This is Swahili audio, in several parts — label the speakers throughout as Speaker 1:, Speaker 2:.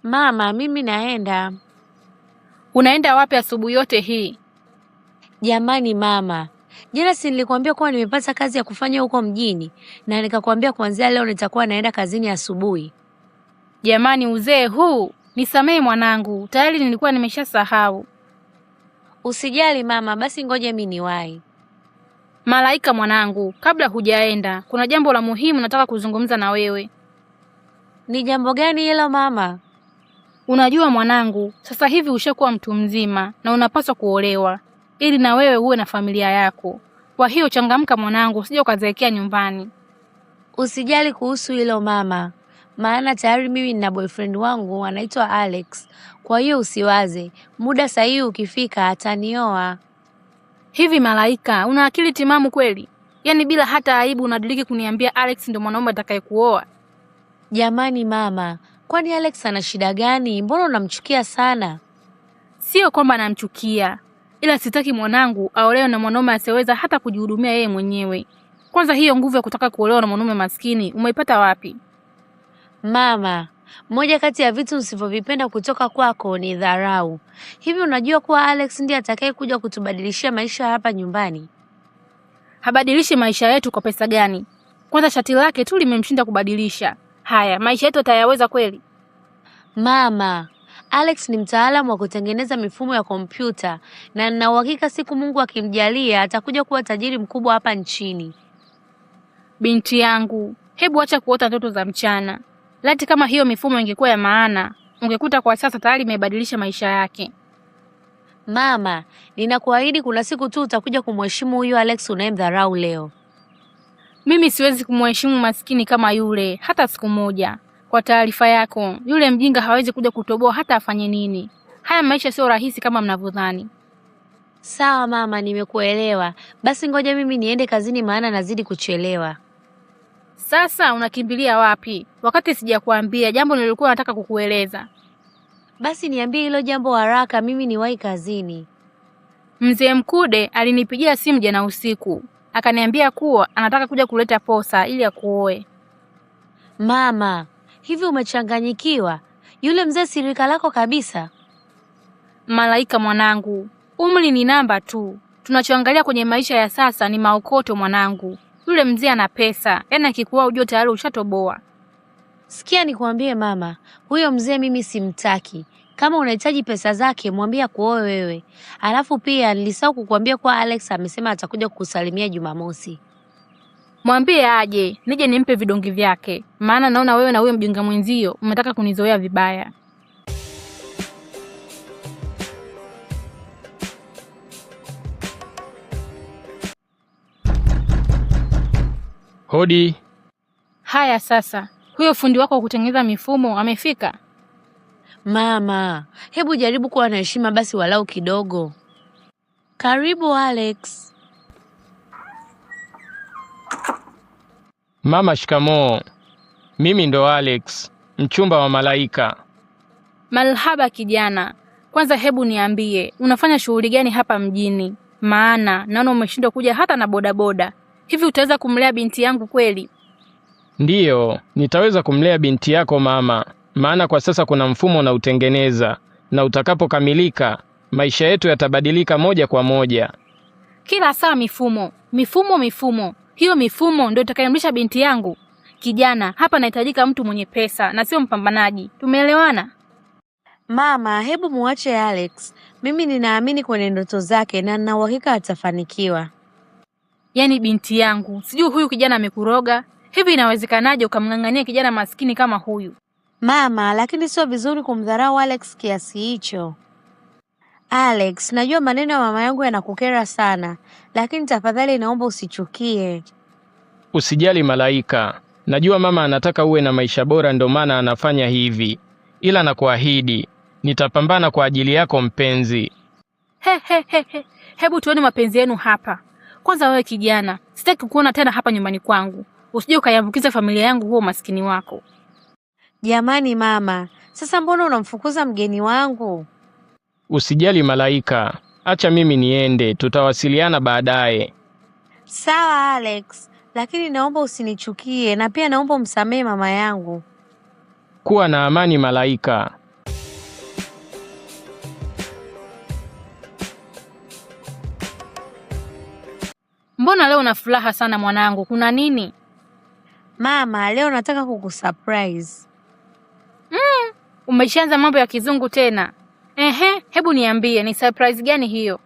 Speaker 1: Mama, mimi naenda.
Speaker 2: Unaenda wapi asubuhi yote hii?
Speaker 1: Jamani mama, jana si nilikwambia kuwa nimepata kazi ya kufanya huko mjini na nikakwambia kuanzia leo nitakuwa naenda kazini asubuhi.
Speaker 2: Jamani uzee huu, nisamehe mwanangu, tayari nilikuwa nimeshasahau.
Speaker 1: Usijali mama, basi ngoja mimi niwahi.
Speaker 2: Malaika mwanangu, kabla hujaenda, kuna jambo la muhimu nataka kuzungumza na wewe.
Speaker 1: Ni jambo gani hilo mama?
Speaker 2: Unajua mwanangu, sasa hivi ushakuwa mtu mzima na unapaswa kuolewa ili na wewe uwe na familia yako. Kwa hiyo changamka mwanangu, usije ukazeekea nyumbani.
Speaker 1: Usijali kuhusu hilo mama, maana tayari mimi nina boyfriend wangu anaitwa Alex. Kwa hiyo usiwaze, muda sahihi ukifika atanioa.
Speaker 2: Hivi Malaika, una akili timamu kweli? Yaani bila hata aibu unadiriki kuniambia Alex ndio mwanaume atakayekuoa?
Speaker 1: Jamani mama, kwani Alex ana shida gani? Mbona unamchukia sana?
Speaker 2: Sio kwamba namchukia, ila sitaki mwanangu aolewe na mwanaume asiyeweza hata kujihudumia yeye mwenyewe. Kwanza hiyo nguvu ya kutaka kuolewa na mwanaume maskini umeipata wapi?
Speaker 1: Mama, moja kati ya vitu usivyovipenda kutoka kwako ni dharau. Hivi unajua kuwa Alex ndiye atakaye kuja kutubadilishia maisha hapa nyumbani?
Speaker 2: Habadilishi maisha yetu kwa pesa gani? Kwanza shati lake tu limemshinda kubadilisha. Haya, maisha yetu atayaweza kweli?
Speaker 1: Mama, Alex ni mtaalamu wa kutengeneza mifumo ya kompyuta na nina uhakika siku Mungu akimjalia atakuja kuwa tajiri mkubwa hapa nchini.
Speaker 2: Binti yangu, hebu acha kuota ndoto za mchana. Lati kama hiyo mifumo ingekuwa ya maana, ungekuta kwa sasa tayari imebadilisha maisha yake.
Speaker 1: Mama, ninakuahidi kuna siku tu utakuja kumheshimu huyu Alex unayemdharau leo.
Speaker 2: Mimi siwezi kumheshimu maskini kama yule hata siku moja. Kwa taarifa yako, yule mjinga hawezi kuja kutoboa hata afanye nini. Haya maisha sio rahisi kama mnavyodhani.
Speaker 1: Sawa mama, nimekuelewa. Basi ngoja mimi niende kazini maana nazidi kuchelewa.
Speaker 2: Sasa unakimbilia wapi? Wakati sijakwambia jambo nilikuwa nataka kukueleza.
Speaker 1: Basi niambie hilo jambo haraka, mimi niwahi kazini.
Speaker 2: Mzee Mkude alinipigia simu jana usiku. Akaniambia kuwa anataka kuja kuleta posa ili akuoe.
Speaker 1: Mama, hivi umechanganyikiwa? Yule mzee sirika lako kabisa?
Speaker 2: Malaika mwanangu, umri ni namba tu. Tunachoangalia kwenye maisha ya sasa ni maokoto mwanangu. Yule mzee ana pesa, yaani akikuoa ujue tayari ushatoboa.
Speaker 1: Sikia nikwambie mama, huyo mzee mimi simtaki. Kama unahitaji pesa zake mwambie akuoe wewe. Alafu pia nilisahau kukuambia kwa Alex amesema atakuja kukusalimia Jumamosi.
Speaker 2: Mwambie aje, nije nimpe vidongi vyake. Maana naona wewe na huyo mjinga mwenzio umetaka kunizoea vibaya.
Speaker 3: Hodi.
Speaker 2: Haya sasa, huyo fundi wako wa kutengeneza mifumo amefika?
Speaker 1: Mama, hebu jaribu kuwa na heshima basi walau kidogo. Karibu Alex.
Speaker 3: Mama, shikamoo. Mimi ndo Alex, mchumba wa Malaika.
Speaker 2: Malhaba kijana. Kwanza hebu niambie, unafanya shughuli gani hapa mjini? Maana naona umeshindwa kuja hata na bodaboda. Hivi utaweza kumlea binti yangu kweli?
Speaker 3: Ndiyo, nitaweza kumlea binti yako mama. Maana kwa sasa kuna mfumo na utengeneza, na utakapokamilika maisha yetu yatabadilika moja kwa moja.
Speaker 2: Kila saa mifumo, mifumo, mifumo. Hiyo mifumo ndio itakayomlisha binti yangu. Kijana, hapa nahitajika mtu mwenye pesa na sio mpambanaji. Tumeelewana?
Speaker 1: Mama, hebu muache Alex. Mimi ninaamini kwenye ndoto zake na nina uhakika atafanikiwa.
Speaker 2: Yaani binti yangu, sijui huyu kijana amekuroga. Hivi inawezekanaje ukamng'ang'ania kijana maskini kama huyu?
Speaker 1: Mama, lakini sio vizuri kumdharau Alex kiasi hicho. Alex, najua maneno ya mama yangu yanakukera sana, lakini tafadhali naomba usichukie.
Speaker 3: Usijali Malaika. Najua mama anataka uwe na maisha bora ndio maana anafanya hivi. Ila nakuahidi, nitapambana kwa ajili yako mpenzi.
Speaker 2: Hebu tuone mapenzi yenu hapa. Kwanza wewe kijana, sitaki kuona tena hapa nyumbani kwangu. Usije ukayambukiza familia yangu huo maskini wako.
Speaker 1: Jamani mama, sasa mbona unamfukuza mgeni wangu?
Speaker 3: Usijali Malaika. Acha mimi niende, tutawasiliana baadaye.
Speaker 1: Sawa Alex, lakini naomba usinichukie na pia naomba umsamehe mama yangu.
Speaker 3: Kuwa na amani Malaika.
Speaker 2: Mbona leo una furaha sana mwanangu? Kuna nini?
Speaker 1: Mama, leo nataka kukusurprise.
Speaker 2: Umeshaanza mambo ya kizungu tena. Hebu niambie ni surprise gani hiyo?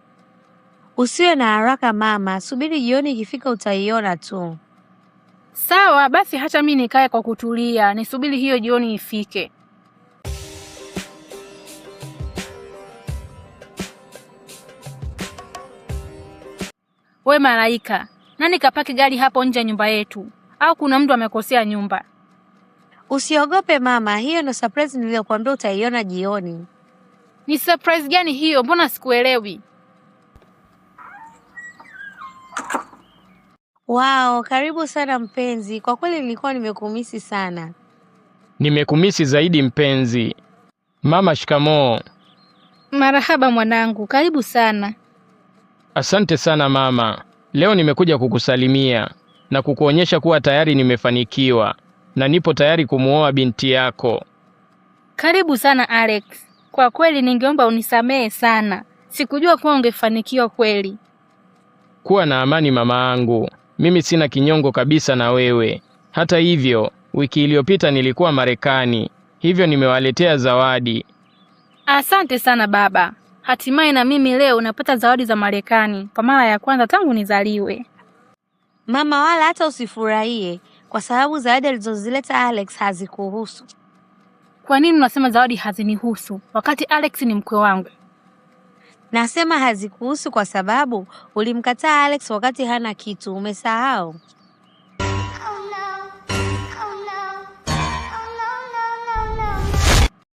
Speaker 1: Usiwe na haraka mama, subiri jioni ikifika utaiona tu.
Speaker 2: Sawa, basi hata mimi nikae kwa kutulia, nisubiri hiyo jioni ifike. We Malaika, nani kapaki gari hapo nje ya nyumba yetu? Au kuna mtu amekosea nyumba?
Speaker 1: Usiogope mama, hiyo ndo surprise niliyokuambia utaiona jioni.
Speaker 2: Ni surprise gani hiyo? Mbona sikuelewi?
Speaker 1: Wow, karibu sana mpenzi. Kwa kweli nilikuwa nimekumisi sana.
Speaker 3: Nimekumisi zaidi mpenzi. Mama, shikamoo.
Speaker 2: Marahaba mwanangu, karibu sana.
Speaker 3: Asante sana mama. Leo nimekuja kukusalimia na kukuonyesha kuwa tayari nimefanikiwa na nipo tayari kumuoa binti yako.
Speaker 2: Karibu sana Alex. Kwa kweli ningeomba unisamehe sana. Sikujua kuwa ungefanikiwa kweli.
Speaker 3: Kuwa na amani mama yangu. Mimi sina kinyongo kabisa na wewe. Hata hivyo, wiki iliyopita nilikuwa Marekani. Hivyo nimewaletea zawadi.
Speaker 2: Asante sana baba. Hatimaye na mimi leo napata zawadi za Marekani kwa mara ya kwanza tangu nizaliwe.
Speaker 1: Mama, wala hata usifurahie kwa sababu zawadi alizozileta Alex hazikuhusu.
Speaker 2: Kwa nini unasema zawadi hazinihusu wakati Alex ni mkwe wangu?
Speaker 1: Nasema hazikuhusu kwa sababu ulimkataa Alex wakati hana kitu, umesahau?